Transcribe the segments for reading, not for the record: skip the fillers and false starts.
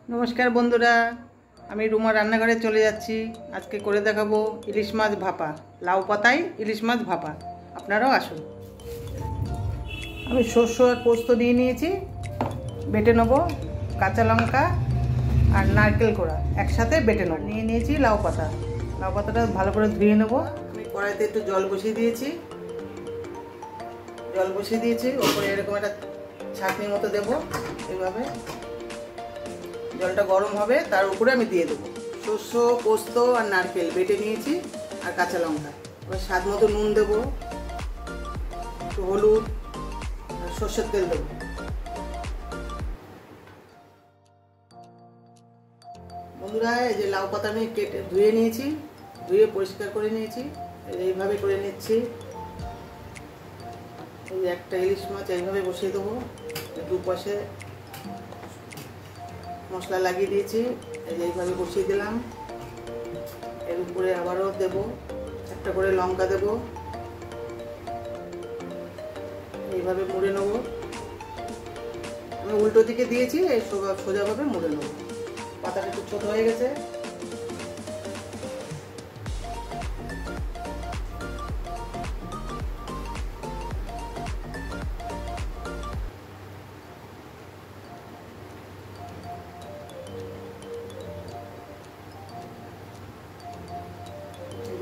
नमस्कार बंधुरा आमी रूमा रान्नाघरे चले जाচ্ছি। आज के करे देखाबो इलिश माछ भापा, लाउ पाताय इलिश माछ भापा। आपनाराও आसुन। आमी शस्य और पोस्त निये निয়েছি, बेटे नेब काँचा लंका और नारकेल कोड़ा एकसाथे बेटे नेब। निये निয়েছি लाउ पाताटा भालो करे धुए नेब। आमी कड़ाইতে একটু জল বসিয়ে দিয়েছি, ওপরে এরকম একটা ছাঁকনির মতো দেব। এইভাবে জলটা গরম হবে, তার উপরে আমি দিয়ে দেবো শস্য, পোস্ত আর নারকেল বেটে নিয়েছি আর কাঁচা লঙ্কা। এবার স্বাদ মতো নুন দেবো, একটু হলুদ আর সর্ষের তেল দেবো। বন্ধুরা, এই যে লাউ পাতা আমি কেটে ধুয়ে নিয়েছি, ধুয়ে পরিষ্কার করে নিয়েছি। এইভাবে করে নিচ্ছি। এই একটা ইলিশ মাছ এইভাবে বসিয়ে দেবো। দুপাশে মশলা লাগিয়ে দিয়েছি, এইভাবে বসিয়ে দিলাম। এর উপরে আবারও দেব একটা করে লঙ্কা দেব, এইভাবে মুড়ে নেব। আমি উল্টো দিকে দিয়েছি, এই সোজাভাবে মুড়ে নেব। পাতাটা একটু ছোট হয়ে গেছে।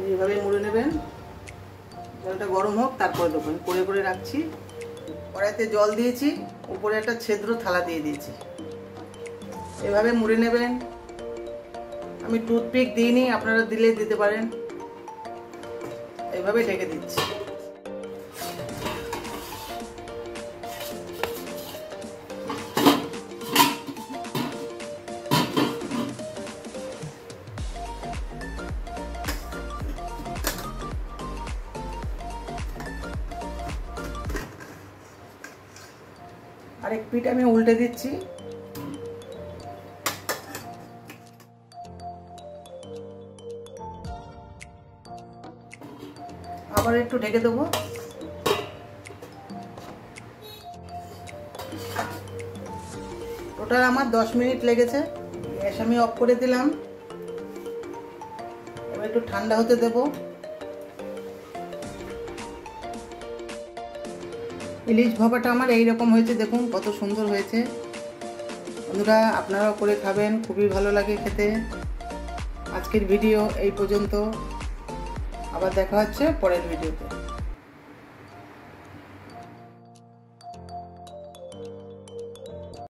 এইভাবে মুড়ে নেবেন। জলটা গরম হোক, তারপরে দেবেন। করে করে রাখছি। কড়াইতে জল দিয়েছি, উপরে একটা ছিদ্র থালা দিয়ে দিয়েছি। এভাবে মুড়ে নেবেন। আমি টুথপিক দিইনি, আপনারা দিলে দিতে পারেন। এইভাবে ঢেকে দিচ্ছি। আরেক পিঠ আমি উল্টে দিচ্ছি। আবার একটু ঢেকে দেবো। টোটাল আমার 10 মিনিট লেগেছে। গ্যাস আমি অফ করে দিলাম। এবার একটু ঠান্ডা হতে দেবো। ইলিশ ভাপাটা আমার এইরকম হয়েছে, দেখুন কত সুন্দর হয়েছে। বন্ধুরা, আপনারাও করে খাবেন, খুবই ভালো লাগে খেতে। আজকের ভিডিও এই পর্যন্ত, আবার দেখা হচ্ছে পরের ভিডিওতে।